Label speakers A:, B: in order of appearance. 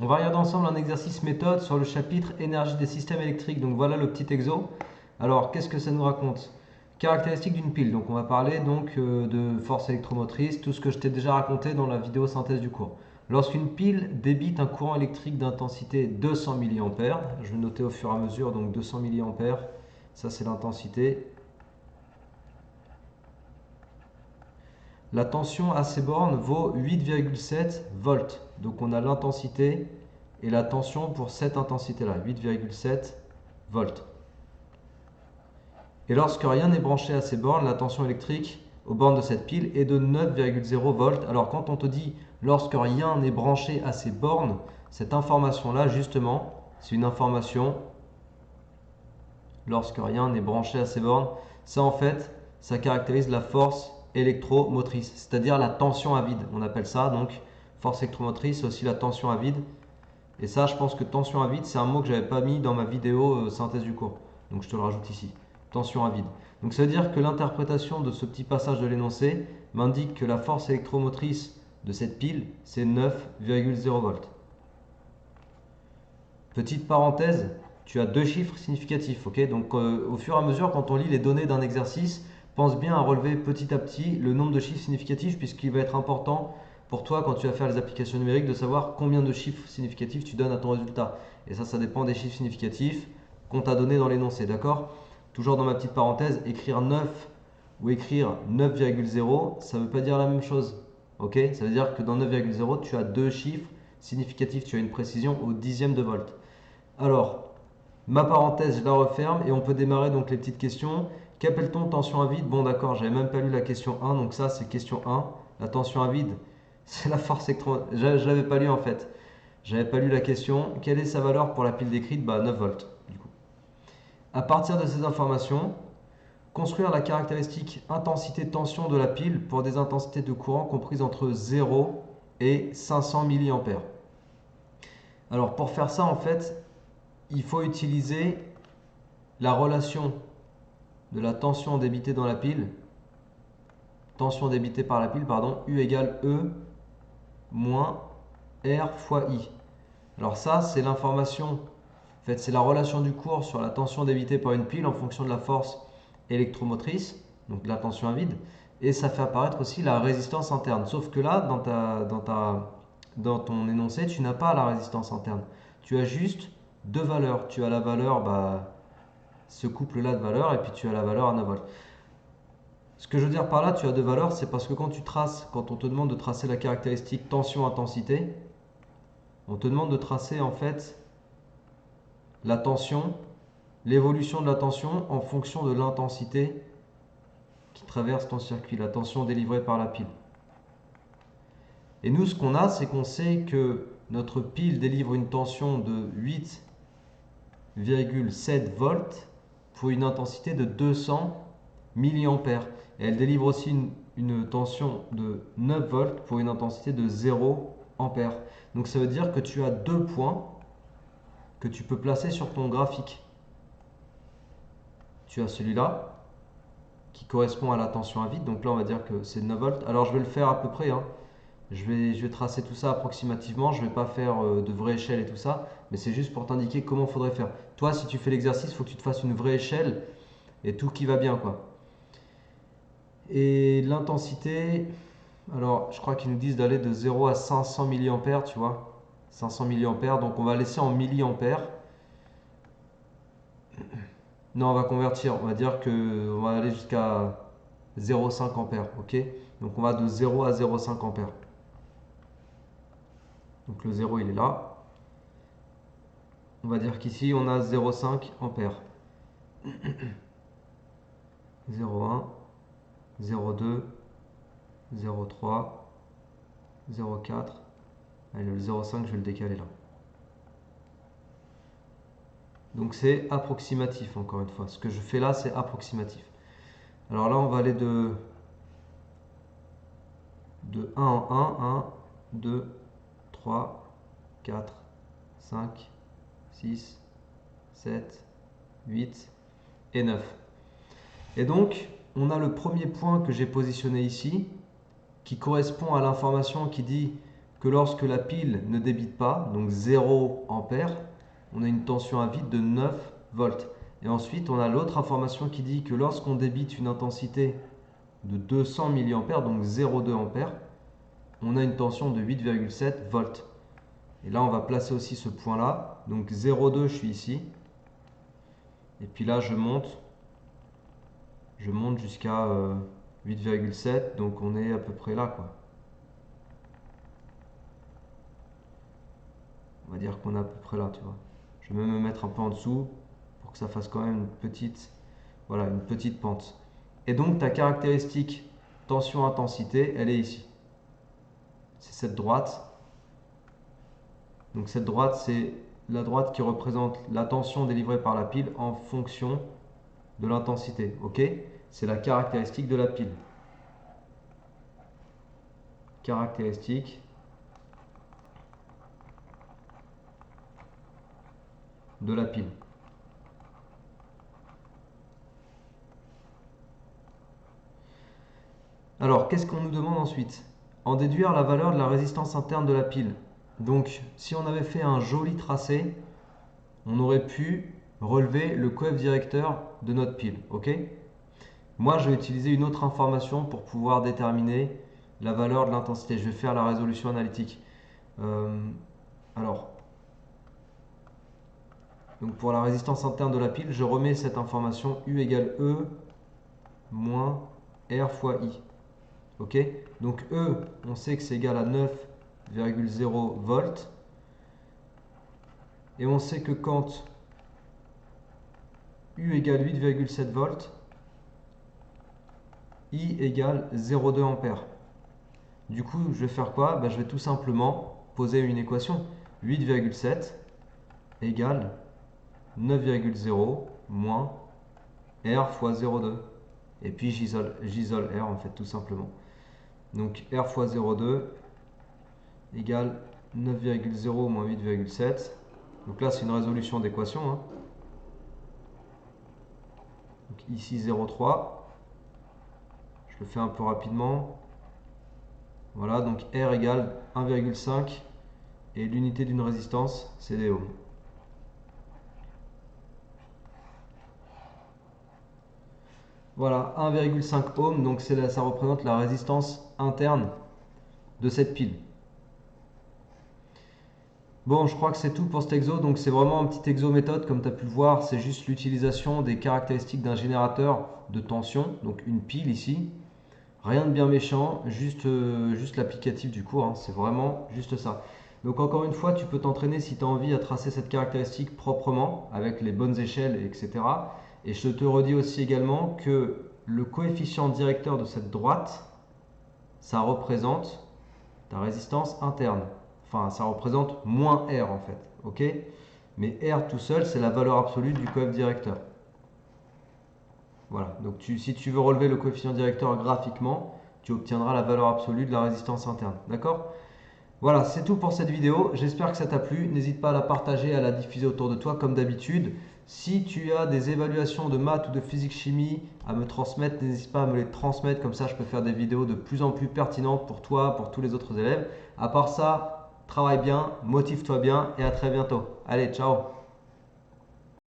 A: On va regarder ensemble un exercice méthode sur le chapitre énergie des systèmes électriques. Donc voilà le petit exo. Alors qu'est-ce que ça nous raconte? Caractéristiques d'une pile. Donc on va parler de force électromotrice, tout ce que je t'ai déjà raconté dans la vidéo synthèse du cours. Lorsqu'une pile débite un courant électrique d'intensité 200 mA, je vais noter au fur et à mesure, donc 200 mA, ça c'est l'intensité. La tension à ces bornes vaut 8,7 volts. Donc on a l'intensité et la tension pour cette intensité-là, 8,7 volts. Et lorsque rien n'est branché à ces bornes, la tension électrique aux bornes de cette pile est de 9,0 volts. Alors quand on te dit lorsque rien n'est branché à ces bornes, cette information-là, justement, c'est une information lorsque rien n'est branché à ces bornes. Ça, en fait, ça caractérise la force électromotrice, c'est-à-dire la tension à vide. On appelle ça donc force électromotrice, c'est aussi la tension à vide. Et ça, je pense que tension à vide, c'est un mot que je n'avais pas mis dans ma vidéo synthèse du cours. Donc je te le rajoute ici. Tension à vide. Donc ça veut dire que l'interprétation de ce petit passage de l'énoncé m'indique que la force électromotrice de cette pile, c'est 9,0 volts. Petite parenthèse, tu as deux chiffres significatifs. Ok, donc au fur et à mesure, quand on lit les données d'un exercice, pense bien à relever petit à petit le nombre de chiffres significatifs, puisqu'il va être important pour toi, quand tu vas faire les applications numériques, de savoir combien de chiffres significatifs tu donnes à ton résultat. Et ça dépend des chiffres significatifs qu'on t'a donné dans l'énoncé, d'accord? Toujours dans ma petite parenthèse, écrire 9 ou écrire 9,0, ça ne veut pas dire la même chose. Ok? Ça veut dire que dans 9,0, tu as deux chiffres significatifs, tu as une précision au dixième de volt. Alors, ma parenthèse, je la referme et on peut démarrer donc les petites questions. Qu'appelle-t-on tension à vide? Bon, d'accord, j'avais même pas lu la question 1, donc ça c'est question 1. La tension à vide, c'est la force électromotrice. Je l'avais pas lu en fait. J'avais pas lu la question. Quelle est sa valeur pour la pile décrite? Bah 9 volts du coup. À partir de ces informations, construire la caractéristique intensité-tension de la pile pour des intensités de courant comprises entre 0 et 500 mA. Alors pour faire ça en fait, il faut utiliser la relation de la tension débitée dans la pile, tension débitée par la pile, pardon, U égale E moins R fois I. Alors ça, c'est l'information, en fait, c'est la relation du cours sur la tension débitée par une pile en fonction de la force électromotrice, donc la tension à vide, et ça fait apparaître aussi la résistance interne. Sauf que là, dans ton énoncé, tu n'as pas la résistance interne. Tu as juste deux valeurs. Tu as la valeur, ce couple-là de valeurs, et puis tu as la valeur à 9 volts. Ce que je veux dire par là, tu as deux valeurs, c'est parce que quand on te demande de tracer la caractéristique tension-intensité, on te demande de tracer en fait la tension, l'évolution de la tension en fonction de l'intensité qui traverse ton circuit, la tension délivrée par la pile. Et nous, ce qu'on a, c'est qu'on sait que notre pile délivre une tension de 8,7 volts pour une intensité de 200 milliampères. Et elle délivre aussi une tension de 9 volts pour une intensité de 0 ampère. Donc ça veut dire que tu as deux points que tu peux placer sur ton graphique. Tu as celui-là qui correspond à la tension à vide. Donc là, on va dire que c'est 9 volts. Alors je vais le faire à peu près. Je vais tracer tout ça approximativement. Je ne vais pas faire de vraie échelle et tout ça. Mais c'est juste pour t'indiquer comment il faudrait faire. Toi, si tu fais l'exercice, il faut que tu te fasses une vraie échelle et tout qui va bien, quoi. Et l'intensité, alors je crois qu'ils nous disent d'aller de 0 à 500 mA, tu vois. 500 mA, donc on va laisser en milliampères. Non, on va convertir, on va dire qu'on va aller jusqu'à 0,5 ampères, ok? Donc on va de 0 à 0,5 ampères. Donc le 0 il est là. On va dire qu'ici on a 0,5 ampères. 0,1, 0,2, 0,3, 0,4. Allez, le 0,5 je vais le décaler là. Donc c'est approximatif encore une fois. Ce que je fais là c'est approximatif. Alors là on va aller de 1 en 1, 1, 2, 3, 4, 5, 6, 7, 8 et 9. Et donc on a le premier point que j'ai positionné ici qui correspond à l'information qui dit que lorsque la pile ne débite pas, donc 0 ampère, on a une tension à vide de 9 volts. Et ensuite, on a l'autre information qui dit que lorsqu'on débite une intensité de 200 mA, donc 0,2 ampère, on a une tension de 8,7 volts. Et là, on va placer aussi ce point-là. Donc 0,2, je suis ici. Et puis là, je monte jusqu'à 8,7. Donc on est à peu près là, quoi. On va dire qu'on est à peu près là, tu vois. Je vais même me mettre un peu en dessous pour que ça fasse quand même voilà, une petite pente. Et donc ta caractéristique tension-intensité, elle est ici. C'est cette droite. Donc cette droite, c'est la droite qui représente la tension délivrée par la pile en fonction de l'intensité. Ok? C'est la caractéristique de la pile. Caractéristique de la pile. Alors, qu'est-ce qu'on nous demande ensuite? En déduire la valeur de la résistance interne de la pile. Donc, si on avait fait un joli tracé, on aurait pu relever le coefficient directeur de notre pile. Ok? Moi, je vais utiliser une autre information pour pouvoir déterminer la valeur de l'intensité. Je vais faire la résolution analytique. Alors, donc pour la résistance interne de la pile, je remets cette information U égale E moins R fois I. Ok? Donc E, on sait que c'est égal à 9,0 volts. Et on sait que quand U égale 8,7 volts, I égale 0,2 ampères. Du coup, je vais faire quoi? Je vais tout simplement poser une équation. 8,7 égale 9,0 moins R fois 0,2. Et puis j'isole R en fait tout simplement. Donc R fois 0,2 égale 9,0 moins 8,7. Donc là c'est une résolution d'équation. Hein. Donc ici 0,3. Je le fais un peu rapidement. Voilà, donc R égale 1,5 et l'unité d'une résistance c'est des ohms. Voilà, 1,5 ohm, donc ça représente la résistance interne de cette pile. Bon, je crois que c'est tout pour cet exo, donc c'est vraiment un petit exo méthode, comme tu as pu le voir, c'est juste l'utilisation des caractéristiques d'un générateur de tension, donc une pile ici. Rien de bien méchant, juste l'applicatif du cours, hein, c'est vraiment juste ça. Donc encore une fois, tu peux t'entraîner si tu as envie à tracer cette caractéristique proprement, avec les bonnes échelles, etc. Et je te redis aussi également que le coefficient directeur de cette droite, ça représente ta résistance interne. Enfin, ça représente moins R en fait. Ok? Mais R tout seul, c'est la valeur absolue du coefficient directeur. Voilà. Donc si tu veux relever le coefficient directeur graphiquement, tu obtiendras la valeur absolue de la résistance interne. D'accord? Voilà, c'est tout pour cette vidéo. J'espère que ça t'a plu. N'hésite pas à la partager, à la diffuser autour de toi comme d'habitude. Si tu as des évaluations de maths ou de physique-chimie à me transmettre, n'hésite pas à me les transmettre. Comme ça, je peux faire des vidéos de plus en plus pertinentes pour toi, pour tous les autres élèves. À part ça, travaille bien, motive-toi bien et à très bientôt. Allez, ciao!